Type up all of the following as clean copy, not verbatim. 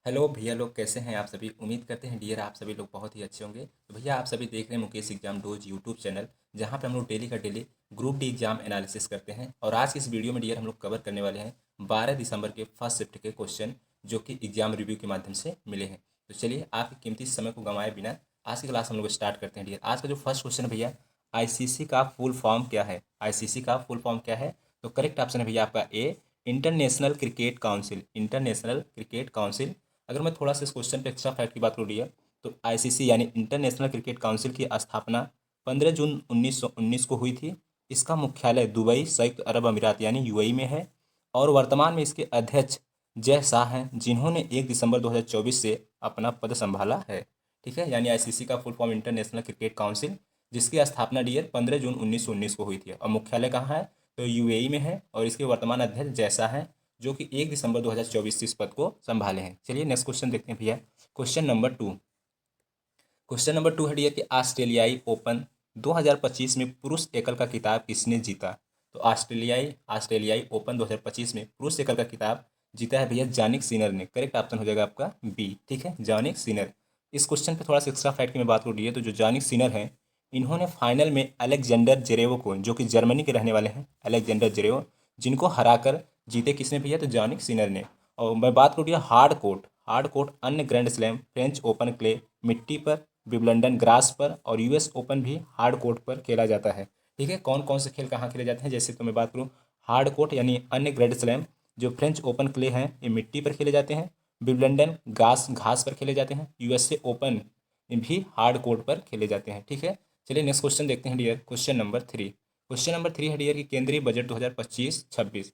Hello भैया लोग, कैसे हैं आप सभी। उम्मीद करते हैं डियर आप सभी लोग बहुत ही अच्छे होंगे। तो भैया आप सभी देख रहे हैं Mukesh exam dose YouTube channel, जहां पे हम लोग डेली का daily group D exam analysis करते हैं। और आज की इस वीडियो में डियर हम लोग कवर करने वाले हैं 12 दिसंबर के फर्स्ट शिफ्ट के क्वेश्चन, जो कि एग्जाम रिव्यू के माध्यम से मिले हैं। तो चलिए आपके कीमती समय को गंवाए बिना आज की क्लास हम लोग स्टार्ट करते हैं डियर। आज का जो फर्स्ट क्वेश्चन है भैया, आईसीसी का फुल फॉर्म क्या है। आईसीसी का फुल फॉर्म क्या है? तो करेक्ट ऑप्शन है भैया आपका A, international cricket council. International cricket council. अगर मैं थोड़ा सा इस क्वेश्चन पे एक्स्ट्रा फैक्ट की बात करूँ डियर, तो आईसीसी यानी इंटरनेशनल क्रिकेट काउंसिल की स्थापना 15 जून 1919 को हुई थी। इसका मुख्यालय दुबई, संयुक्त अरब अमीरात यानी यूएई में है। और वर्तमान में इसके अध्यक्ष जय शाह हैं, जिन्होंने 1 दिसंबर 2024 से अपना पद संभाला है। ठीक है, यानी आईसीसी का full form international cricket council, जिसकी स्थापना डियर 15 जून 1919 को हुई थी। और मुख्यालय कहाँ है? तो यूएई में है। और इसके वर्तमान अध्यक्ष जय शाह हैं, जो कि 1 दिसंबर 2024 से इस पद को संभाले हैं। चलिए नेक्स्ट क्वेश्चन देखते हैं भैया। Question number 2। क्वेश्चन नंबर 2 है डियर कि ऑस्ट्रेलियाई ओपन 2025 में पुरुष एकल का खिताब किसने जीता। तो ऑस्ट्रेलियाई ऑस्ट्रेलियाई ओपन 2025 में पुरुष एकल का खिताब जीता है भैया जानिक सिनर ने। करेक्ट ऑप्शन हो जाएगा आपका बी। ठीक है, जानिक सिनर। इस क्वेश्चन पे थोड़ा सा एक्स्ट्रा फैक्ट की मैं बात करूँ डियर, तो जो जानिक सिनर हैं, इन्होंने फाइनल में अलेक्जेंडर जेरेवो को, जो कि जर्मनी के रहने वाले हैं, अलेक्जेंडर जेरेवो, जिनको हराकर जीते किसने भैया? तो जानिक सिनर ने। और मैं बात करूँ हार्ड कोर्ट अन्य grand slam, French open clay मिट्टी पर, विबलडन ग्रास पर, और यूएस ओपन भी हार्ड कोर्ट पर खेला जाता है। ठीक है, कौन कौन से खेल कहाँ खेले जाते हैं? जैसे तो मैं बात करूँ, हार्ड कोर्ट यानी अन्य ग्रैंड स्लैम, जो फ्रेंच ओपन क्ले हैं, ये मिट्टी पर खेले जाते हैं। विबलडन घास घास पर खेले जाते हैं। यूएसए ओपन भी हार्ड कोर्ट पर खेले जाते हैं। ठीक है, चलिए नेक्स्ट क्वेश्चन देखते हैं dear. Question number 3। Question number 3 है डियर कि केंद्रीय बजट 2025-26,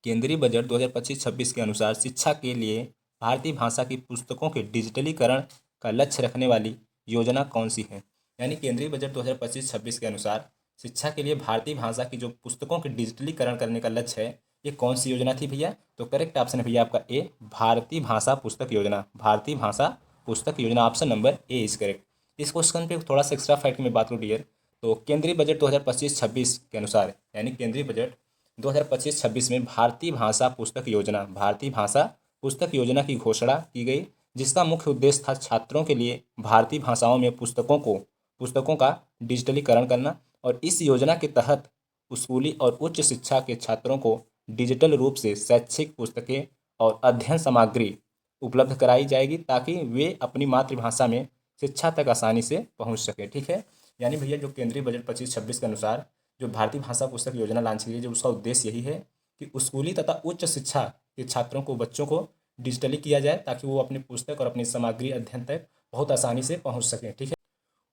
केंद्रीय बजट 2025-26 के अनुसार शिक्षा के लिए भारतीय भाषा की पुस्तकों के डिजिटलीकरण का लक्ष्य रखने वाली योजना कौन सी है। यानी केंद्रीय बजट 2025-26 के अनुसार शिक्षा के लिए भारतीय भाषा की जो पुस्तकों के डिजिटलीकरण करने का लक्ष्य है, ये कौन सी योजना थी भैया? तो करेक्ट ऑप्शन है भैया आपका ए, भारतीय भाषा पुस्तक योजना। भारतीय भाषा पुस्तक योजना, option number A is correct. इस क्वेश्चन पे थोड़ा सा एक्स्ट्रा फैक्ट में बात करूँ डियर, तो केंद्रीय बजट 2025-26 के अनुसार, यानी केंद्रीय बजट 2025-26 में भारतीय भाषा पुस्तक योजना, भारतीय भाषा पुस्तक योजना की घोषणा की गई, जिसका मुख्य उद्देश्य था छात्रों के लिए भारतीय भाषाओं में पुस्तकों का डिजिटलीकरण करना। और इस योजना के तहत स्कूली और उच्च शिक्षा के छात्रों को डिजिटल रूप से शैक्षिक पुस्तकें और अध्ययन सामग्री उपलब्ध कराई जाएगी, ताकि वे अपनी मातृभाषा में शिक्षा तक आसानी से पहुंच सकें। ठीक है, यानी भैया जो केंद्रीय बजट 25-26 के अनुसार जो भारतीय भाषा पुस्तक योजना लॉन्च की है, जो उसका उद्देश्य यही है कि स्कूली तथा उच्च शिक्षा के छात्रों को, बच्चों को डिजिटली किया जाए, ताकि वो अपनी पुस्तक और अपनी सामग्री अध्ययन तक बहुत आसानी से पहुंच सकें। ठीक है,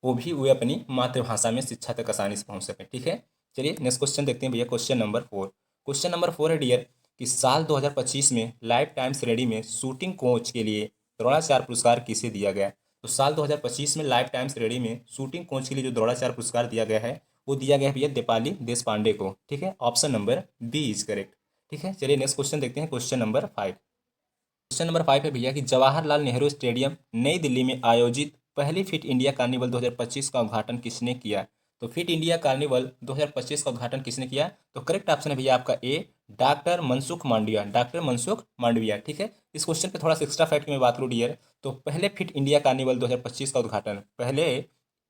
वो भी वे अपनी मातृभाषा में शिक्षा तक आसानी से पहुंच सकें। ठीक है, चलिए नेक्स्ट क्वेश्चन देखते हैं भैया। Question number 4। क्वेश्चन नंबर 4 है डियर कि साल 2025 में लाइफ टाइम श्रेणी में शूटिंग कोच के लिए द्रोणाचार्य पुरस्कार किसे दिया गया? तो साल 2025 में लाइफ टाइम श्रेणी में शूटिंग कोच के लिए जो द्रोणाचार्य पुरस्कार दिया गया है, वो दिया गया है भैया दीपाली देशपांडे को। ठीक है, option number b is correct. ठीक है, चलिए नेक्स्ट क्वेश्चन देखते हैं। Question number 5। क्वेश्चन नंबर 5 है भैया कि जवाहरलाल नेहरू स्टेडियम नई दिल्ली में आयोजित पहली फिट इंडिया कार्निवल 2025 का उद्घाटन किसने किया? तो फिट इंडिया कार्निवल 2025 का उद्घाटन किसने किया? तो करेक्ट ऑप्शन है भैया आपका ए, डॉक्टर मनसुख मांडविया। डॉक्टर मनसुख मांडविया। ठीक है, इस क्वेश्चन पे थोड़ा सा एक्स्ट्रा फैक्ट में बात करूँ डियर, तो पहले फिट इंडिया कार्निवल 2025 का उद्घाटन, पहले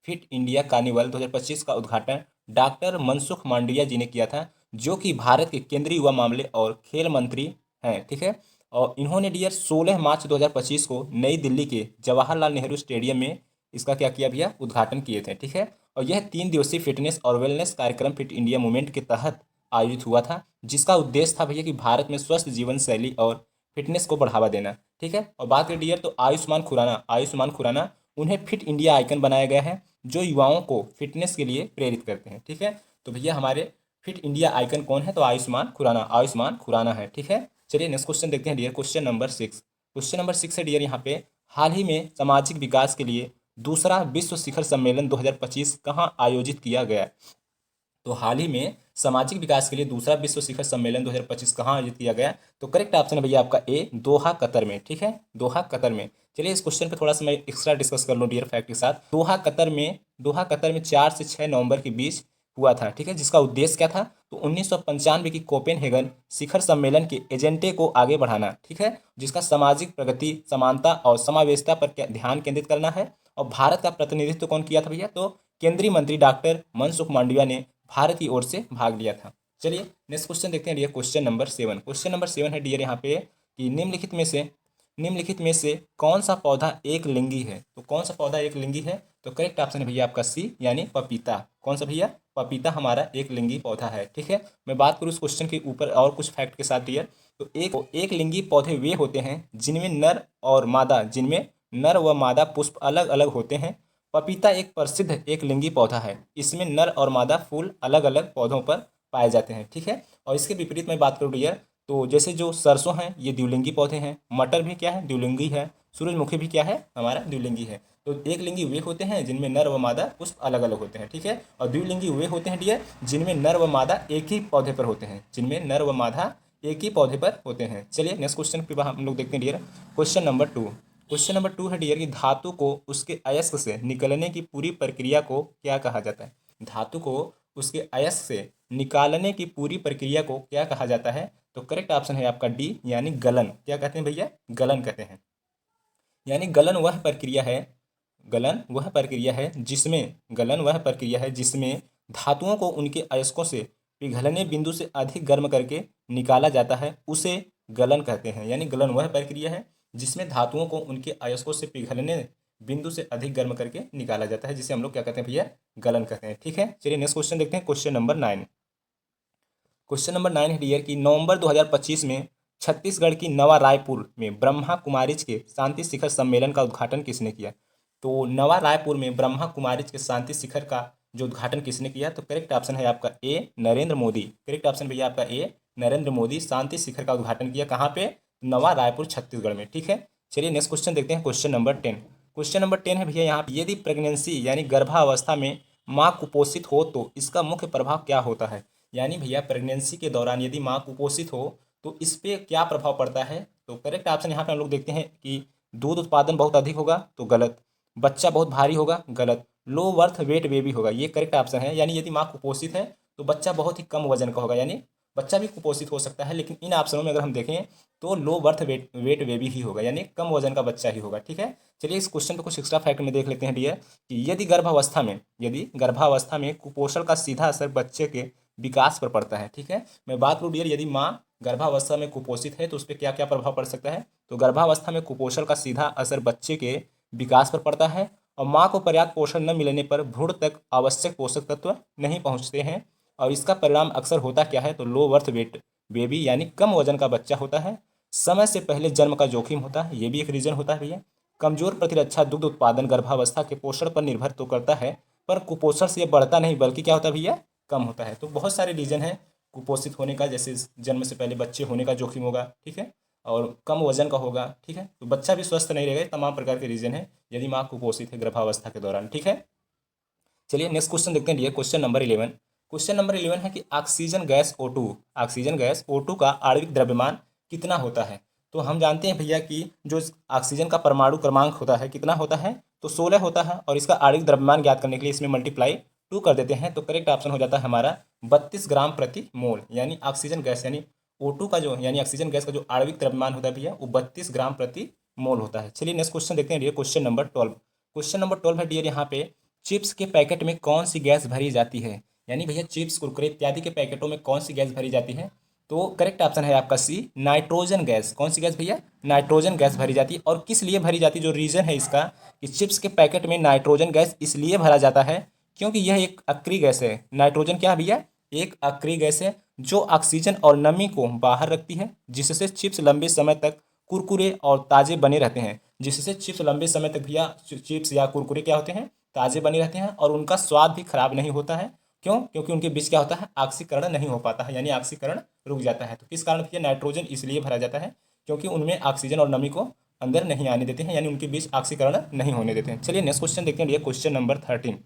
फिट इंडिया कार्निवल 2025 का उद्घाटन डॉक्टर मनसुख मांडविया जी ने किया था, जो कि भारत के केंद्रीय युवा मामले और खेल मंत्री हैं। ठीक है, और इन्होंने डियर 16 मार्च 2025 को नई दिल्ली के जवाहरलाल नेहरू स्टेडियम में इसका क्या किया भैया? उद्घाटन किए थे। ठीक है, और यह 3 दिवसीय फिटनेस और वेलनेस कार्यक्रम फिट इंडिया मूवमेंट के तहत आयोजित हुआ था, जिसका उद्देश्य था भैया कि भारत में स्वस्थ जीवन शैली और फिटनेस को बढ़ावा देना। ठीक है, और बात करें डियर, तो आयुष्मान खुराना उन्हें फिट इंडिया आइकन बनाया गया है, जो युवाओं को फिटनेस के लिए प्रेरित करते हैं। ठीक है, तो भैया हमारे फिट इंडिया आइकन कौन है? तो आयुष्मान खुराना है। ठीक है, चलिए नेक्स्ट क्वेश्चन देखते हैं dear. Question number 6। Question number 6 है डियर यहाँ पे, हाल ही में सामाजिक विकास के लिए दूसरा विश्व शिखर सम्मेलन 2025 कहाँ आयोजित किया गया? तो हाल ही में सामाजिक विकास के लिए दूसरा विश्व शिखर सम्मेलन 2025 कहाँ आयोजित किया गया? तो करेक्ट ऑप्शन है भैया आपका ए, दोहा कतर में। ठीक है, दोहा कतर में। चलिए इस क्वेश्चन पे थोड़ा सा मैं एक्स्ट्रा डिस्कस कर लूँ डियर फैक्ट के साथ। दोहा कतर में 4 से 6 नवंबर के बीच हुआ था, ठीक है, जिसका उद्देश्य क्या था, तो 1995 की कोपेनहेगन शिखर सम्मेलन के एजेंडे को आगे बढ़ाना, ठीक है, जिसका सामाजिक प्रगति, समानता और समावेशिता पर ध्यान केंद्रित करना है। और भारत का प्रतिनिधित्व कौन किया था भैया, तो केंद्रीय मंत्री डॉक्टर मनसुख मांडविया ने भारत की ओर से भाग लिया था। चलिए नेक्स्ट क्वेश्चन देखते हैं dear, question number 7। Question number 7 है डियर यहाँ पे कि निम्नलिखित में से कौन सा पौधा एक लिंगी है, तो कौन सा पौधा एक लिंगी है, तो करेक्ट ऑप्शन है भैया आपका सी यानी पपीता। कौन सा भैया, पपीता हमारा एक लिंगी पौधा है, ठीक है। मैं बात करूँ इस क्वेश्चन के ऊपर और कुछ फैक्ट के साथ डियर, तो एक लिंगी पौधे वे होते हैं जिनमें नर व मादा पुष्प अलग अलग होते हैं। पपीता एक प्रसिद्ध एक लिंगी पौधा है, इसमें नर और मादा फूल अलग अलग पौधों पर पाए जाते हैं, ठीक है। और इसके विपरीत मैं बात करूँ डियर, तो जैसे जो सरसों हैं ये द्विलिंगी पौधे हैं, मटर भी क्या है, द्विलिंगी है, सूरजमुखी भी क्या है, हमारा द्विलिंगी है। तो एक लिंगी वे होते हैं जिनमें नर व मादा पुष्प अलग अलग होते हैं, ठीक है। और द्विलिंगी वे होते हैं डियर जिनमें नर व मादा एक ही पौधे पर होते हैं, जिनमें नर व मादा एक ही पौधे पर होते हैं। चलिए नेक्स्ट क्वेश्चन पे हम लोग देखते हैं dear, question number 2। Question number 2 है डियर कि धातु को उसके अयस्क से निकलने की पूरी प्रक्रिया को क्या कहा जाता है। धातु को उसके अयस्क से निकालने की पूरी प्रक्रिया को क्या कहा जाता है, तो करेक्ट ऑप्शन है आपका डी यानी गलन। क्या कहते हैं भैया, गलन कहते हैं। यानी गलन वह प्रक्रिया है जिसमें धातुओं को उनके अयस्कों से पिघलने बिंदु से अधिक गर्म करके निकाला जाता है, उसे गलन कहते हैं। यानी गलन वह प्रक्रिया है जिसमें धातुओं को उनके अयस्कों से पिघलने बिंदु से अधिक गर्म करके निकाला जाता है, जिसे हम लोग क्या कहते हैं भैया, गलन कहते हैं, ठीक है। चलिए नेक्स्ट क्वेश्चन देखते हैं, क्वेश्चन नंबर 9। क्वेश्चन नंबर 9 है डियर कि नवंबर 2025 में छत्तीसगढ़ की नवा रायपुर में ब्रह्मा कुमारिज के शांति शिखर सम्मेलन का उद्घाटन किसने किया। तो नवा रायपुर में ब्रह्मा कुमारिज के शांति शिखर का जो उद्घाटन किसने किया, तो करेक्ट ऑप्शन है आपका ए नरेंद्र मोदी। करेक्ट ऑप्शन भैया आपका ए नरेंद्र मोदी शांति शिखर का उद्घाटन किया, कहाँ पे, नवा रायपुर छत्तीसगढ़ में, ठीक है। चलिए नेक्स्ट क्वेश्चन देखते हैं, क्वेश्चन नंबर 10। क्वेश्चन नंबर 10 है भैया यहाँ पे, यदि प्रेगनेंसी यानी गर्भावस्था में माँ कुपोषित हो तो इसका मुख्य प्रभाव क्या होता है। यानी भैया प्रेगनेंसी के दौरान यदि माँ कुपोषित हो तो इस पर क्या प्रभाव पड़ता है, तो करेक्ट ऑप्शन यहाँ पे हम लोग देखते हैं कि दूध उत्पादन बहुत अधिक होगा, तो गलत। बच्चा बहुत भारी होगा, गलत। लो बर्थ वेट बेबी होगा, ये करेक्ट ऑप्शन है। यानी यदि माँ कुपोषित है तो बच्चा बहुत ही कम वजन का होगा, यानी बच्चा भी कुपोषित हो सकता है, लेकिन इन ऑप्शनों में अगर हम देखें तो लो बर्थ वेट बेबी ही होगा, यानी कम वजन का बच्चा ही होगा, ठीक है। चलिए इस क्वेश्चन पे कुछ एक्स्ट्रा फैक्ट में देख लेते हैं डियर कि यदि गर्भावस्था में कुपोषण का सीधा असर बच्चे के विकास पर पड़ता है, ठीक है। मैं बात करूँ डियर, यदि माँ गर्भावस्था में कुपोषित है तो उस पर क्या क्या प्रभाव पड़ सकता है, तो गर्भावस्था में कुपोषण का सीधा असर बच्चे के विकास पर पड़ता है, और माँ को पर्याप्त पोषण न मिलने पर भ्रूण तक आवश्यक पोषक तत्व नहीं पहुँचते हैं, और इसका परिणाम अक्सर होता क्या है, तो लो बर्थ वेट बेबी यानी कम वजन का बच्चा होता है। समय से पहले जन्म का जोखिम होता है, ये भी एक रीजन होता है भैया। कमजोर प्रतिरक्षा दुग्ध उत्पादन गर्भावस्था के पोषण पर निर्भर तो करता है, पर कुपोषण से ये बढ़ता नहीं बल्कि क्या होता है भैया, कम होता है। तो बहुत सारे रीजन है कुपोषित होने का, जैसे जन्म से पहले बच्चे होने का जोखिम होगा, ठीक है, और कम वजन का होगा, ठीक है, तो बच्चा भी स्वस्थ नहीं रहेगा। तमाम प्रकार के रीजन है यदि माँ कुपोषित है गर्भावस्था के दौरान, ठीक है। चलिए नेक्स्ट क्वेश्चन देखते हैं dear, question number 11। Question number 11 है कि ऑक्सीजन गैस O2 का आणविक द्रव्यमान कितना होता है। तो हम जानते हैं भैया कि जो ऑक्सीजन का परमाणु क्रमांक होता है कितना होता है, तो 16 होता है, और इसका आणविक द्रव्यमान ज्ञात करने के लिए इसमें मल्टीप्लाई 2 कर देते हैं, तो करेक्ट ऑप्शन हो जाता है हमारा 32 ग्राम प्रति मोल। यानी ऑक्सीजन गैस यानी O2 का जो यानी ऑक्सीजन गैस का जो आणविक द्रव्यमान होता है भैया वो 32 ग्राम प्रति मोल होता है। चलिए नेक्स्ट क्वेश्चन देखते हैं dear, question number 12। Question number 12 है डियर यहाँ पे, चिप्स के पैकेट में कौन सी गैस भरी जाती है। यानी भैया चिप्स कुरकुरे इत्यादि के पैकेटों में कौन सी गैस भरी जाती है, तो करेक्ट ऑप्शन है आपका सी नाइट्रोजन गैस। कौन सी गैस भैया, नाइट्रोजन गैस भरी जाती है। और किस लिए भरी जाती है, जो रीज़न है इसका कि चिप्स के पैकेट में नाइट्रोजन गैस इसलिए भरा जाता है क्योंकि यह एक अक्रिय गैस है। नाइट्रोजन क्या है भैया, एक अक्रिय गैस है जो ऑक्सीजन और नमी को बाहर रखती है, जिससे चिप्स लंबे समय तक कुरकुरे और ताज़े बने रहते हैं। जिससे चिप्स लंबे समय तक भैया चिप्स या कुरकुरे क्या होते हैं, ताज़े बने रहते हैं, और उनका स्वाद भी खराब नहीं होता है। क्यों, क्योंकि उनके बीच क्या होता है, ऑक्सीकरण नहीं हो पाता है, यानी ऑक्सीकरण रुक जाता है। तो किस कारण भैया नाइट्रोजन इसलिए भरा जाता है क्योंकि उनमें ऑक्सीजन और नमी को अंदर नहीं आने देते हैं, यानी उनके बीच ऑक्सीकरण नहीं होने देते हैं। चलिए नेक्स्ट क्वेश्चन देखते हैं dear, question number 13।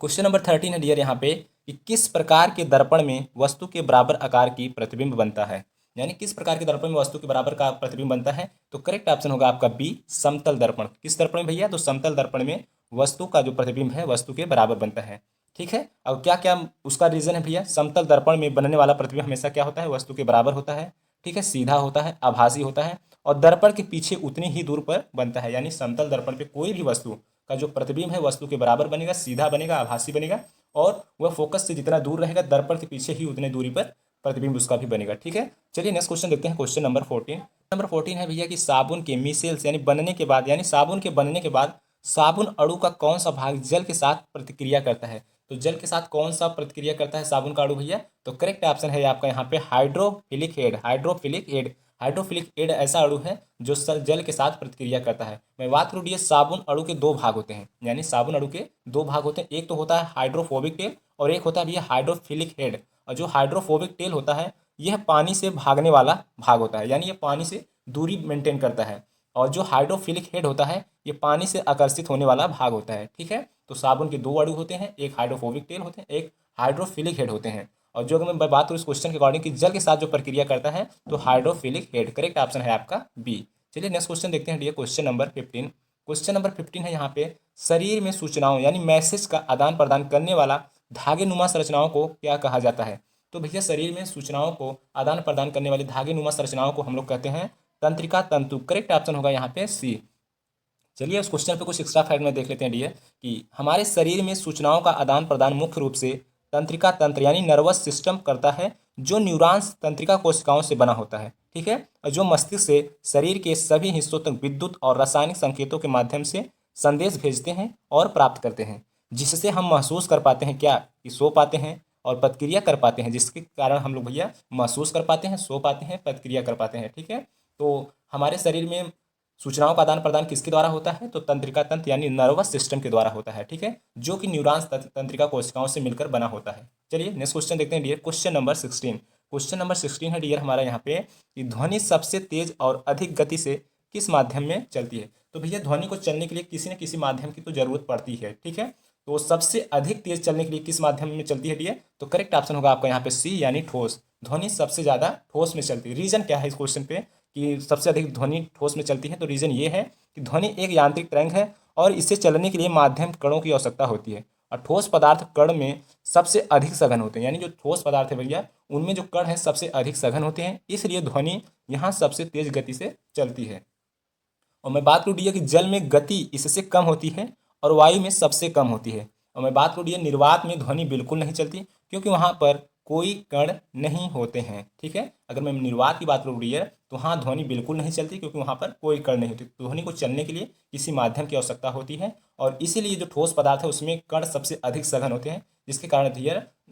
Question number 13 है डियर यहाँ पे कि किस प्रकार के दर्पण में वस्तु के बराबर आकार की प्रतिबिंब बनता है। यानी किस प्रकार के दर्पण में वस्तु के बराबर का प्रतिबिंब बनता है, तो करेक्ट ऑप्शन होगा आपका बी समतल दर्पण। किस दर्पण में भैया, तो समतल दर्पण में वस्तु का जो प्रतिबिंब है वस्तु के बराबर बनता है। ठीक है। अब क्या क्या उसका रीजन है भैया, समतल दर्पण में बनने वाला प्रतिबिंब हमेशा क्या होता है, वस्तु के बराबर होता है, ठीक है, सीधा होता है, आभासी होता है और दर्पण के पीछे उतनी ही दूर पर बनता है। यानी समतल दर्पण पे कोई भी वस्तु का जो प्रतिबिंब है वस्तु के बराबर बनेगा, सीधा बनेगा, आभासी बनेगा और वह फोकस से जितना दूर रहेगा दर्पण के पीछे ही उतने दूरी पर प्रतिबिंब उसका भी बनेगा। ठीक है, चलिए नेक्स्ट क्वेश्चन देखते हैं। Question number 14। नंबर 14 है भैया कि साबुन के मिसेल्स यानी बनने के बाद, यानी साबुन के बनने के बाद साबुन अणु का कौन सा भाग जल के साथ प्रतिक्रिया करता है। तो जल के साथ कौन सा प्रतिक्रिया करता है साबुन का अणु भैया, तो करेक्ट ऑप्शन है आपका यहाँ पे hydrophilic head. Hydrophilic head, hydrophilic head ऐसा अणु है जो जल के साथ प्रतिक्रिया करता है। मैं बात करूँ ये साबुन अणु के दो भाग होते हैं, यानी साबुन अणु के दो भाग होते हैं, एक तो होता है हाइड्रोफोबिक टेल और एक होता है भैया हाइड्रोफिलिक हेड। और जो हाइड्रोफोबिक टेल होता है यह पानी से भागने वाला भाग होता है, यानी ये पानी से दूरी मेंटेन करता है। और जो हाइड्रोफिलिक हेड होता है ये पानी से आकर्षित होने वाला भाग होता है। ठीक है, तो साबुन के दो अणु होते हैं, एक हाइड्रोफोबिक टेल होते हैं, एक हाइड्रोफिलिक हेड होते हैं। और जो अगर मैं बात करूँ इस क्वेश्चन के अकॉर्डिंग कि जल के साथ जो प्रक्रिया करता है तो हाइड्रोफिलिक हेड, करेक्ट ऑप्शन है आपका बी। चलिए नेक्स्ट क्वेश्चन देखते हैं, क्वेश्चन नंबर 15। क्वेश्चन नंबर 15 है यहाँ पे, शरीर में सूचनाओं यानी मैसेज का आदान प्रदान करने वाला धागे नुमा संरचनाओं को क्या कहा जाता है। तो भैया शरीर में सूचनाओं को आदान प्रदान करने वाली धागे नुमा संरचनाओं को हम लोग कहते हैं तंत्रिका तंतु, करेक्ट ऑप्शन होगा यहाँ पे सी। चलिए उस क्वेश्चन पे कुछ एक्स्ट्रा फैक्ट में देख लेते हैं डियर कि हमारे शरीर में सूचनाओं का आदान प्रदान मुख्य रूप से तंत्रिका तंत्र यानी नर्वस सिस्टम करता है, जो न्यूरॉन्स तंत्रिका कोशिकाओं से बना होता है। ठीक है, और जो मस्तिष्क से शरीर के सभी हिस्सों तक विद्युत और रासायनिक संकेतों के माध्यम से संदेश भेजते हैं और प्राप्त करते हैं, जिससे हम महसूस कर पाते हैं क्या कि सो पाते हैं और प्रतिक्रिया कर पाते हैं, जिसके कारण हम लोग भैया महसूस कर पाते हैं, सो पाते हैं, प्रतिक्रिया कर पाते हैं। ठीक है, तो हमारे शरीर में सूचनाओं का आदान प्रदान किसके द्वारा होता है, तो तंत्रिका तंत्र यानी नर्वस सिस्टम के द्वारा होता है। ठीक है, जो कि न्यूरॉन्स तंत्रिका कोशिकाओं से मिलकर बना होता है। चलिए नेक्स्ट क्वेश्चन देखते हैं dear, question number 16। Question number 16 है डियर हमारा यहाँ पे कि ध्वनि सबसे तेज और अधिक गति से किस माध्यम में चलती है। तो भैया ध्वनि को चलने के लिए किसी न किसी माध्यम की तो जरूरत पड़ती है। ठीक है, तो सबसे अधिक तेज चलने के लिए किस माध्यम में चलती है डियर, तो करेक्ट ऑप्शन होगा आपका यहाँ पे सी यानी ठोस। ध्वनि सबसे ज्यादा ठोस में चलती है। रीजन क्या है इस क्वेश्चन पे कि सबसे अधिक ध्वनि ठोस में चलती है, तो रीजन ये है कि ध्वनि एक यांत्रिक तरंग है और इसे चलने के लिए माध्यम कणों की आवश्यकता होती है। और ठोस पदार्थ कण में सबसे अधिक सघन होते हैं, यानी जो ठोस पदार्थ है भैया उनमें जो कण है सबसे अधिक सघन होते हैं, इसलिए ध्वनि यहाँ सबसे तेज गति से चलती है। और मैं बात करूँ कि जल में गति इससे कम होती है और वायु में सबसे कम होती है। और मैं बात करूँ निर्वात में ध्वनि बिल्कुल नहीं चलती क्योंकि वहाँ पर कोई कण नहीं होते हैं। ठीक है, अगर मैं निर्वात की बात करूँ डियर तो हाँ ध्वनि बिल्कुल नहीं चलती क्योंकि वहाँ पर कोई कण नहीं होती। ध्वनि को चलने के लिए किसी माध्यम की आवश्यकता होती है और इसीलिए जो ठोस पदार्थ है उसमें कण सबसे अधिक सघन होते हैं, जिसके कारण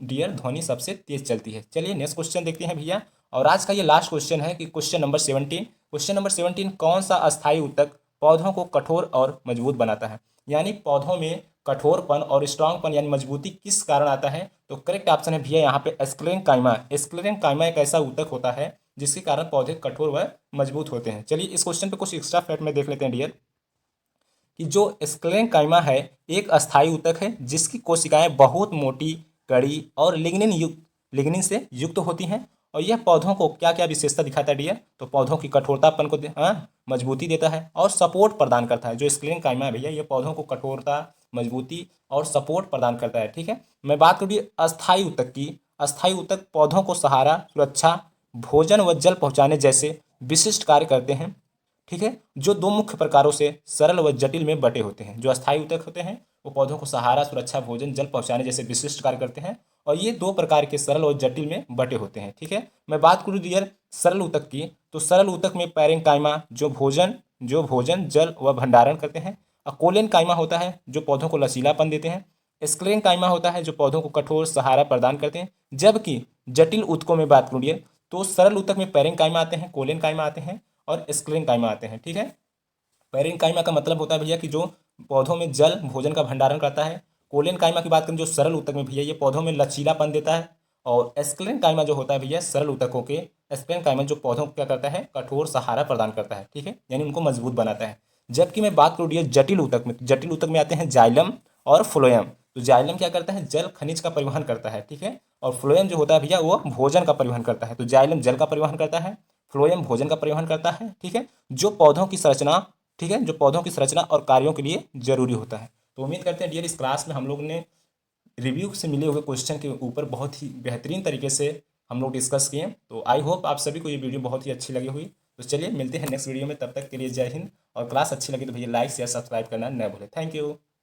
डियर ध्वनि सबसे तेज चलती है। चलिए नेक्स्ट क्वेश्चन देखते हैं भैया, और आज का ये लास्ट क्वेश्चन है कि क्वेश्चन नंबर 17। क्वेश्चन नंबर 17, कौन सा अस्थायी ऊतक पौधों को कठोर और मजबूत बनाता है, यानी पौधों में कठोरपन और स्ट्रांगपन यानी मजबूती किस कारण आता है। तो करेक्ट ऑप्शन है भैया यहाँ पे स्क्लेरेंकाइमा। स्क्लेरेंकाइमा एक ऐसा ऊतक होता है जिसके कारण पौधे कठोर व मजबूत होते हैं। चलिए इस क्वेश्चन पे कुछ एक्स्ट्रा फैक्ट में देख लेते हैं डियर कि जो स्क्लेरेंकाइमा है एक अस्थायी ऊतक है जिसकी कोशिकाएं बहुत मोटी, कड़ी और लिग्निन से युक्त होती हैं। और यह पौधों को क्या क्या विशेषता दिखाता है डियर, तो पौधों की कठोरतापन को मजबूती देता है और सपोर्ट प्रदान करता है। जो स्क्लेरेंकाइमा है भैया ये पौधों को कठोरता, मजबूती और सपोर्ट प्रदान करता है। ठीक है, मैं बात करूँ अस्थायी ऊतक की। अस्थायी ऊतक पौधों को सहारा, सुरक्षा, भोजन व जल पहुँचाने जैसे विशिष्ट कार्य करते हैं। ठीक है, जो दो मुख्य प्रकारों से सरल व जटिल में बटे होते हैं। जो अस्थायी ऊतक होते हैं वो पौधों को सहारा, सुरक्षा, भोजन, जल पहुंचाने जैसे विशिष्ट कार्य करते हैं और ये दो प्रकार के सरल और जटिल में बटे होते हैं। ठीक है, मैं बात करूँ डियर सरल ऊतक की, तो सरल ऊतक में पैरेंकाइमा जो भोजन जल व भंडारण करते हैं। कोलेनकाइमा होता है जो पौधों को लचीलापन देते हैं। स्क्लेरेंकाइमा होता है जो पौधों को कठोर सहारा प्रदान करते हैं। जबकि जटिल ऊतकों में बात करूँ डियर तो सरल ऊतक में पैरेंकाइमा आते हैं, कोलेनकाइमा आते हैं और स्क्लेरेंकाइमा आते हैं। ठीक है, पैरेंकाइमा का मतलब होता है भैया कि जो पौधों में जल भोजन का भंडारण करता है। कोलेनकाइमा की बात करें जो सरल ऊतक में भैया ये पौधों में लचीलापन देता है। और स्क्लेरेंकाइमा जो होता है भैया सरल ऊतकों के, स्क्लेरेंकाइमा जो पौधों को क्या करता है, कठोर सहारा प्रदान करता है। ठीक है, यानी उनको मजबूत बनाता है। जबकि मैं बात करूँ जटिल ऊतक में, जटिल ऊतक में आते हैं जाइलम और फ्लोएम। तो जाइलम क्या करता है, जल खनिज का परिवहन करता है। ठीक है, और फ्लोएम जो होता है भैया वो भोजन का परिवहन करता है। तो जाइलम जल का परिवहन करता है, फ्लोएम भोजन का परिवहन करता है। ठीक है, जो पौधों की संरचना, ठीक है, जो पौधों की संरचना और कार्यों के लिए जरूरी होता है। तो उम्मीद करते हैं डियर इस क्लास में हम लोग ने रिव्यू से मिले हुए क्वेश्चन के ऊपर बहुत ही बेहतरीन तरीके से हम लोग डिस्कस किए। तो आई होप आप सभी को ये वीडियो बहुत ही अच्छी लगी हुई। तो चलिए मिलते हैं नेक्स्ट वीडियो में, तब तक के लिए जय हिंद। और क्लास अच्छी लगी तो भैया लाइक शेयर सब्सक्राइब करना न भूलें। Thank you.